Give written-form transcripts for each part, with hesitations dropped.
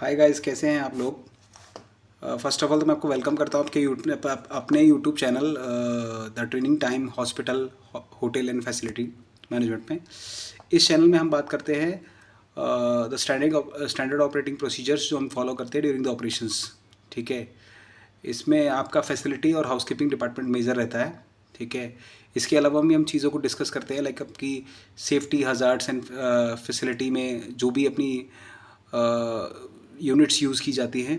Hi guys, कैसे हैं आप लोग। फर्स्ट ऑफ ऑल तो मैं आपको वेलकम करता हूँ आपके अपने YouTube channel the training time hospital hotel and facility management में। इस चैनल में हम बात करते हैं द स्टैंडर्ड ऑपरेटिंग प्रोसीजर्स जो हम फॉलो करते हैं ड्यूरिंग द ऑपरेशंस। ठीक है, इसमें आपका फैसिलिटी और हाउसकीपिंग डिपार्टमेंट मेजर रहता है। ठीक है, इसके अलावा भी हम चीज़ों को डिस्कस करते हैं लाइक आपकी सेफ्टी हजार्ड्स एंड फैसिलिटी में जो भी अपनी यूनिट्स यूज़ की जाती हैं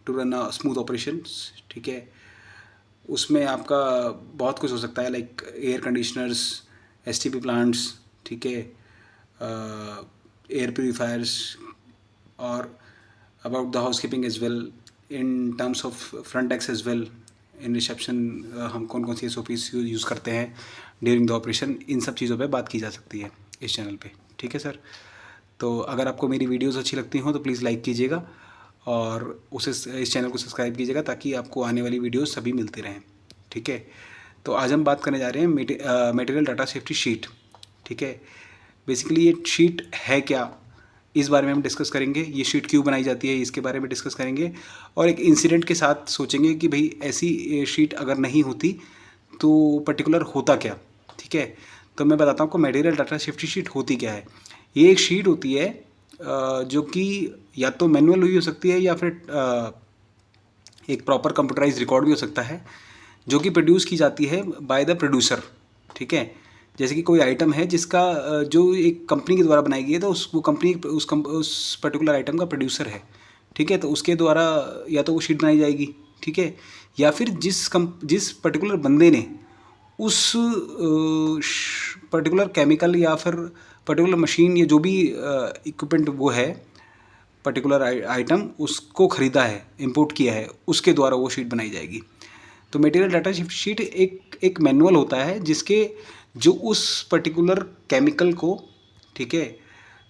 टू रन स्मूथ ऑपरेशंस। ठीक है, उसमें आपका बहुत कुछ हो सकता है like air conditioners, STP plants, ठीक है, एयर प्योरीफायर्स और about the housekeeping as well in terms of front desk as well in reception. हम कौन कौन सी SOPs यूज़ करते हैं ड्यूरिंग द ऑपरेशन, इन सब चीज़ों पे बात की जा सकती है इस चैनल पे। ठीक है सर, तो अगर आपको मेरी वीडियोस अच्छी लगती हों तो प्लीज़ लाइक कीजिएगा और उसे इस चैनल को सब्सक्राइब कीजिएगा ताकि आपको आने वाली वीडियोस सभी मिलती रहें। ठीक है, तो आज हम बात करने जा रहे हैं मटेरियल डाटा सेफ्टी शीट। ठीक है, बेसिकली ये शीट है क्या, इस बारे में हम डिस्कस करेंगे। ये शीट क्यों बनाई जाती है इसके बारे में डिस्कस करेंगे और एक इंसिडेंट के साथ सोचेंगे कि भाई ऐसी शीट अगर नहीं होती तो पर्टिकुलर होता क्या। ठीक है, तो मैं बताता हूँ आपको मटेरियल डाटा सेफ्टी शीट होती क्या है। ये एक शीट होती है जो कि या तो मैनुअल हुई हो सकती है या फिर एक प्रॉपर कंप्यूटराइज रिकॉर्ड भी हो सकता है जो कि प्रोड्यूस की जाती है बाय द प्रोड्यूसर। ठीक है, जैसे कि कोई आइटम है जिसका जो एक कंपनी के द्वारा बनाई गई है तो वो कंपनी उस पर्टिकुलर आइटम का प्रोड्यूसर है। ठीक है, तो उसके द्वारा या तो वो शीट बनाई जाएगी। ठीक है, या फिर जिस पर्टिकुलर बंदे ने उस पर्टिकुलर केमिकल या फिर पर्टिकुलर मशीन या जो भी इक्विपमेंट वो है पर्टिकुलर आइटम उसको ख़रीदा है, इंपोर्ट किया है, उसके द्वारा वो शीट बनाई जाएगी। तो मटेरियल डाटा शीट एक मैनुअल होता है जिसके जो उस पर्टिकुलर केमिकल को, ठीक है,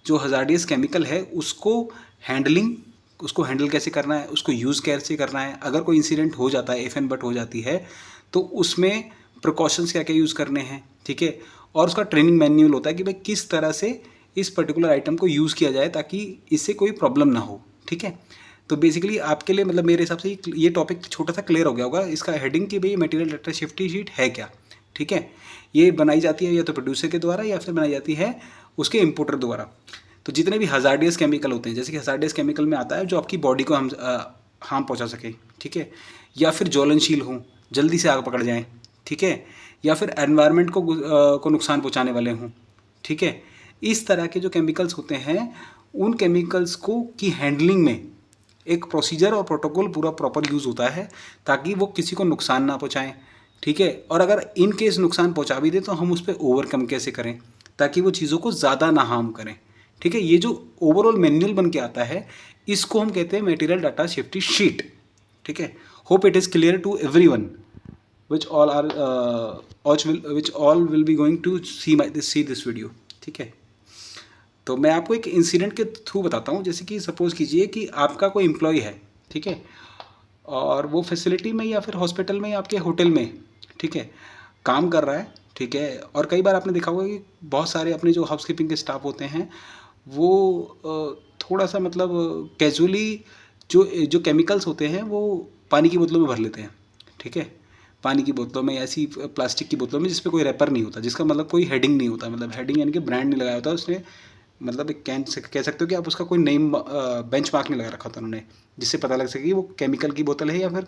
जो हजार्डियस केमिकल है उसको हैंडल कैसे करना है, उसको यूज़ कैसे करना है, अगर कोई इंसिडेंट हो जाता है, इफ एंड बट हो जाती है तो उसमें प्रिकॉशंस क्या क्या यूज़ करने हैं। ठीक है, और उसका ट्रेनिंग मैन्यूअल होता है कि भाई किस तरह से इस पर्टिकुलर आइटम को यूज़ किया जाए ताकि इससे कोई प्रॉब्लम ना हो। ठीक है, तो बेसिकली आपके लिए मतलब मेरे हिसाब से ये टॉपिक छोटा सा क्लियर हो गया होगा। इसका हेडिंग कि भाई मटेरियल डाटा सेफ्टी शीट है क्या। ठीक है, ये बनाई जाती है या तो प्रोड्यूसर के द्वारा या फिर बनाई जाती है उसके इम्पोर्टर द्वारा। तो जितने भी हजार्डियस केमिकल होते हैं, जैसे कि हजार्डियस केमिकल में आता है जो आपकी बॉडी को हम हार्म पहुंचा सके। ठीक है, या फिर ज्वलनशील हों, जल्दी से आग पकड़ जाएं। ठीक है, या फिर एनवायरनमेंट को नुकसान पहुंचाने वाले हों। ठीक है, इस तरह के जो केमिकल्स होते हैं उन केमिकल्स को की हैंडलिंग में एक प्रोसीजर और प्रोटोकॉल पूरा प्रॉपर यूज़ होता है ताकि वो किसी को नुकसान ना पहुंचाएं। ठीक है, और अगर इन केस नुकसान पहुंचा भी दे तो हम उस पर ओवरकम कैसे करें ताकि वो चीज़ों को ज़्यादा ना हार्म करें। ठीक है, ये जो ओवरऑल मैनुअल बन के आता है इसको हम कहते हैं मटेरियल डाटा सेफ्टी शीट। ठीक है, hope it is clear to everyone which all will be going to see this video। ठीक है, तो मैं आपको एक इंसिडेंट के थ्रू बताता हूँ। जैसे कि सपोज कीजिए कि आपका कोई एम्प्लॉय है, ठीक है, और वो फैसिलिटी में या फिर हॉस्पिटल में या आपके होटल में, ठीक है, काम कर रहा है। ठीक है, और कई बार आपने देखा होगा कि बहुत सारे अपने जो हाउस कीपिंग के स्टाफ होते हैं वो थोड़ा सा मतलब कैजुअली जो जो केमिकल्स होते हैं वो पानी की बोतलों में भर लेते हैं। ठीक है, पानी की बोतलों में, ऐसी प्लास्टिक की बोतलों में जिस पे कोई रैपर नहीं होता, जिसका मतलब कोई हेडिंग नहीं होता, मतलब हेडिंग यानी कि ब्रांड नहीं लगाया होता उसने, मतलब एक कह सकते हो कि आप उसका कोई नेम बेंच मार्क नहीं लगा रखा होता उन्होंने जिससे पता लग सके कि वो केमिकल की बोतल है या फिर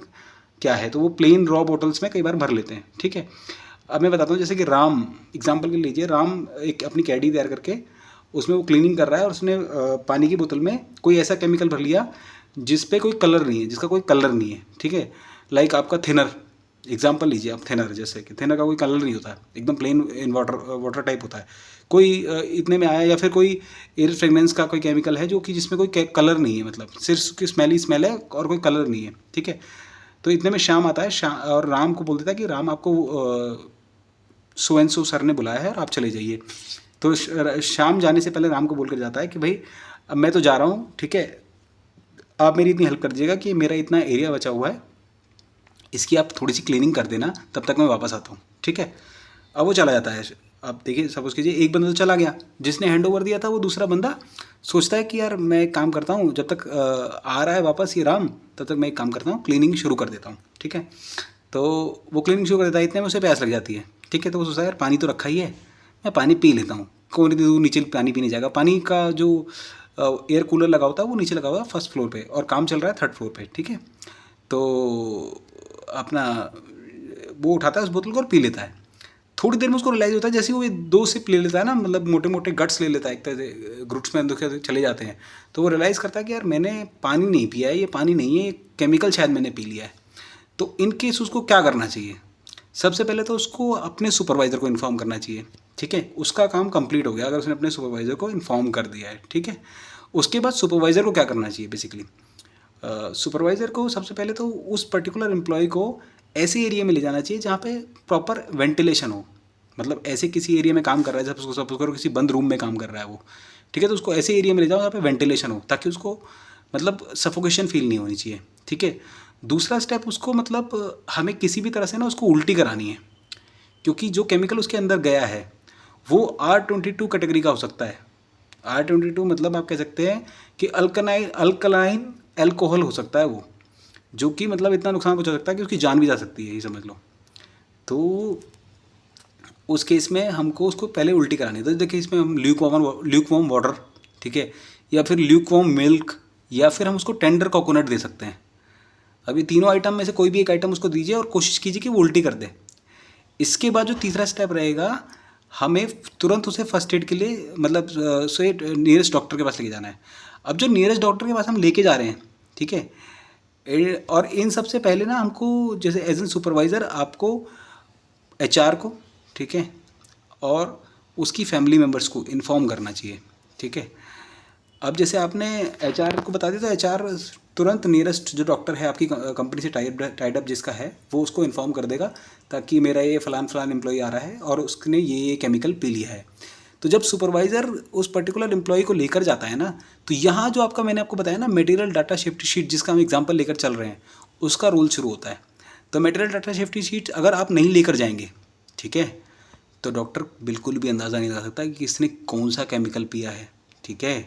क्या है। तो वो प्लेन रॉ बोटल्स में कई बार भर लेते हैं। ठीक है, अब मैं बताता हूँ जैसे कि राम एग्जाम्पल के लीजिए, राम एक अपनी कैडी तैयार करके उसमें वो क्लीनिंग कर रहा है और उसने पानी की बोतल में कोई ऐसा केमिकल भर लिया जिस पे कोई कलर नहीं है, जिसका कोई कलर नहीं है। ठीक है, लाइक आपका थिनर एग्जाम्पल लीजिए आप, थिनर, जैसे कि थिनर का कोई कलर नहीं होता है, एकदम प्लेन इन वाटर टाइप होता है। कोई इतने में आया, या फिर कोई एयर फ्रेगनेंस का कोई केमिकल है जो कि जिसमें कोई कलर नहीं है, मतलब सिर्फ उसकी स्मेल ही स्मेल है और कोई कलर नहीं है। ठीक है, तो इतने में श्याम आता है और राम को बोल देता है कि राम आपको सो एंड सो सर ने बुलाया है और आप चले जाइए। तो श्याम जाने से पहले राम को बोल कर जाता है कि भाई अब मैं तो जा रहा हूँ, ठीक है, आप मेरी इतनी हेल्प कर दीजिएगा कि मेरा इतना एरिया बचा हुआ है, इसकी आप थोड़ी सी क्लीनिंग कर देना, तब तक मैं वापस आता हूँ। ठीक है, अब वो चला जाता है आप देखिए, सपोज कीजिए एक बंदा तो चला गया, जिसने हैंड ओवर दिया था वो दूसरा बंदा सोचता है कि यार मैं एक काम करता हूँ, जब तक आ रहा है वापस ये राम, तब तक मैं एक काम करता हूँ, क्लीनिंग शुरू कर देता हूँ, ठीक है। तो वो क्लीनिंग शुरू कर देता है, इतने में उसे प्यास लग जाती है, ठीक है। तो वो सोचता है यार पानी तो रखा ही है, मैं पानी पी लेता हूँ। कौन इतनी दूर नीचे पानी पीने जाएगा? पानी का जो एयर कूलर लगा होता है वो नीचे लगा हुआ है फर्स्ट फ्लोर पे, और काम चल रहा है थर्ड फ्लोर पे, ठीक है। तो अपना वो उठाता है उस बोतल को और पी लेता है। थोड़ी देर में उसको रियलाइज होता है, जैसे वो 2 सिप ले लेता है ना, मतलब मोटे मोटे गट्स ले लेता है, एक तरह से ग्रुट्स में अंदर चले जाते हैं, तो वो रियलाइज़ करता है कि यार मैंने पानी नहीं पिया है, ये पानी नहीं है, ये केमिकल शायद मैंने पी लिया है। तो इन केस उसको क्या करना चाहिए? सबसे पहले तो उसको अपने सुपरवाइज़र को इन्फॉर्म करना चाहिए, ठीक है। उसका काम कंप्लीट हो गया अगर उसने अपने सुपरवाइज़र को इन्फॉर्म कर दिया है, ठीक है। उसके बाद सुपरवाइज़र को क्या करना चाहिए बेसिकली? सुपरवाइज़र को सबसे पहले तो उस पर्टिकुलर एम्प्लॉय को ऐसे एरिया में ले जाना चाहिए जहाँ पे प्रॉपर वेंटिलेशन हो। मतलब ऐसे किसी एरिया में काम कर रहा है, सपोज करो किसी बंद रूम में काम कर रहा है वो, ठीक है। तो उसको ऐसे एरिया में ले जाओ जहाँ पे वेंटिलेशन हो, ताकि उसको मतलब सफोकेशन फील नहीं होनी चाहिए, ठीक है। दूसरा स्टेप, उसको मतलब हमें किसी भी तरह से ना उसको उल्टी करानी है, क्योंकि जो केमिकल उसके अंदर गया है वो R22 कैटेगरी का हो सकता है। R22 मतलब आप कह सकते हैं कि अल्कलाइन एल्कोहल हो सकता है वो, जो कि मतलब इतना नुकसान पहुंचा सकता है कि उसकी जान भी जा सकती है, ये समझ लो। तो उस केस में हमको उसको पहले उल्टी करानी है। तो देखिए इसमें हम ल्यूक वार्म वाटर, ठीक है, या फिर ल्यूक वार्म मिल्क, या फिर हम उसको टेंडर कोकोनट दे सकते हैं। अभी तीनों आइटम में से कोई भी एक आइटम उसको दीजिए और कोशिश कीजिए कि वो उल्टी कर दे। इसके बाद जो तीसरा स्टेप रहेगा, हमें तुरंत उसे फर्स्ट एड के लिए मतलब उसे नियरेस्ट डॉक्टर के पास लेके जाना है। अब जो नियरेस्ट डॉक्टर के पास हम लेके जा रहे हैं, ठीक है, और इन सबसे पहले ना हमको जैसे एज एन सुपरवाइज़र आपको HR को, ठीक है, और उसकी फैमिली मेम्बर्स को इन्फॉर्म करना चाहिए, ठीक है। अब जैसे आपने HR को बता दिया तो HR तुरंत नियरेस्ट जो डॉक्टर है आपकी कंपनी से टाइड अप जिसका है, वो उसको इन्फॉर्म कर देगा, ताकि मेरा ये फलान एम्प्लॉय आ रहा है और उसने ये केमिकल पी लिया है। तो जब सुपरवाइज़र उस पर्टिकुलर एम्प्लॉय को लेकर जाता है ना, तो यहाँ जो आपका मैंने आपको बताया ना मटेरियल डाटा सेफ्टी शीट, जिसका हम एग्जांपल लेकर चल रहे हैं, उसका रोल शुरू होता है। तो मटेरियल डाटा सेफ्टी शीट अगर आप नहीं लेकर जाएंगे, ठीक है, तो डॉक्टर बिल्कुल भी अंदाज़ा नहीं लगा सकता कि किसने कौन सा केमिकल पिया है, ठीक है।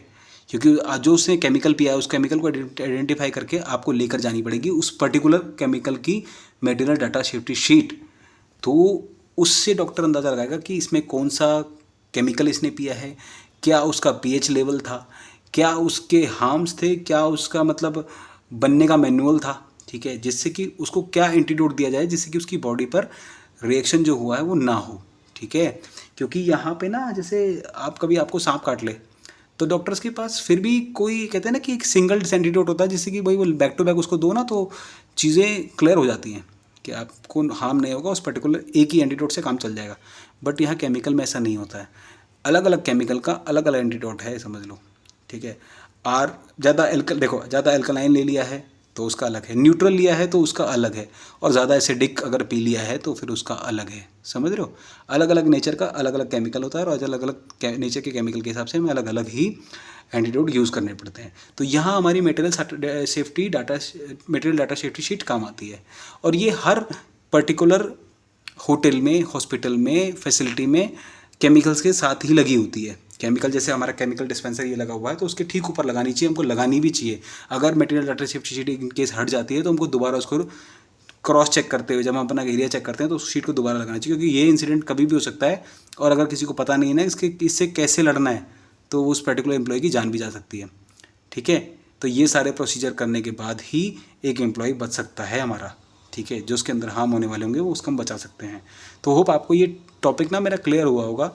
क्योंकि जो उसने केमिकल पिया है उस केमिकल को आइडेंटिफाई करके आपको लेकर जानी पड़ेगी उस पर्टिकुलर केमिकल की मटेरियल डाटा सेफ्टी शीट। तो उससे डॉक्टर अंदाज़ा लगाएगा कि इसमें कौन सा केमिकल इसने पिया है, क्या उसका pH लेवल था, क्या उसके हार्म्स थे, क्या उसका मतलब बनने का मैनुअल था, ठीक है, जिससे कि उसको क्या एंटीडोट दिया जाए जिससे कि उसकी बॉडी पर रिएक्शन जो हुआ है वो ना हो, ठीक है। क्योंकि यहाँ पे ना जैसे आप कभी आपको सांप काट ले, तो डॉक्टर्स के पास फिर भी कोई कहते हैं ना कि एक सिंगल एंटीडोट होता है, जिससे कि भाई वो बैक टू बैक उसको दो ना तो चीज़ें क्लियर हो जाती हैं कि आपको हार्म नहीं होगा, उस पर्टिकुलर एक ही एंटीडोट से काम चल जाएगा। बट यहाँ केमिकल में ऐसा नहीं होता है, अलग अलग केमिकल का अलग अलग एंटीडोट है, समझ लो, ठीक है। आर ज़्यादा एल्कलाइन ले लिया है तो उसका अलग है, न्यूट्रल लिया है तो उसका अलग है, और ज़्यादा एसिडिक अगर पी लिया है तो फिर उसका अलग है, समझ रहे हो। अलग अलग नेचर का अलग अलग केमिकल होता है, और अलग अलग नेचर के केमिकल के हिसाब से हमें अलग अलग ही एंटीडोट यूज़ करने पड़ते हैं। तो यहाँ हमारी मटेरियल डाटा सेफ्टी शीट काम आती है, और ये हर पर्टिकुलर होटल में, हॉस्पिटल में, फैसिलिटी में केमिकल्स के साथ ही लगी होती है। केमिकल जैसे हमारा केमिकल डिस्पेंसर ये लगा हुआ है तो उसके ठीक ऊपर लगानी चाहिए, हमको लगानी भी चाहिए। अगर material data safety sheet in case हट जाती है तो हमको दोबारा उसको क्रॉस चेक करते हुए, जब हम अपना एरिया चेक करते हैं तो उस शीट को दोबारा लगाना चाहिए, क्योंकि ये इंसिडेंट कभी भी हो सकता है, और अगर किसी को पता नहीं है ना इससे कैसे लड़ना है, तो उस पर्टिकुलर एम्प्लॉय की जान भी जा सकती है, ठीक है। तो ये सारे प्रोसीजर करने के बाद ही एक एम्प्लॉय बच सकता है हमारा, ठीक है। जो उसके अंदर हार्म होने वाले होंगे वो उसको हम बचा सकते हैं। तो होप आपको ये टॉपिक ना मेरा क्लियर हुआ होगा।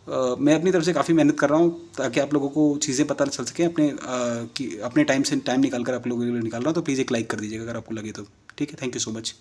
मैं अपनी तरफ से काफ़ी मेहनत कर रहा हूँ ताकि आप लोगों को चीज़ें पता चल सकें, अपने टाइम से टाइम निकाल कर आप लोगों के लिए निकाल रहा हूँ। तो प्लीज़ एक लाइक कर दीजिएगा अगर आपको लगे तो, ठीक है। Thank you so much.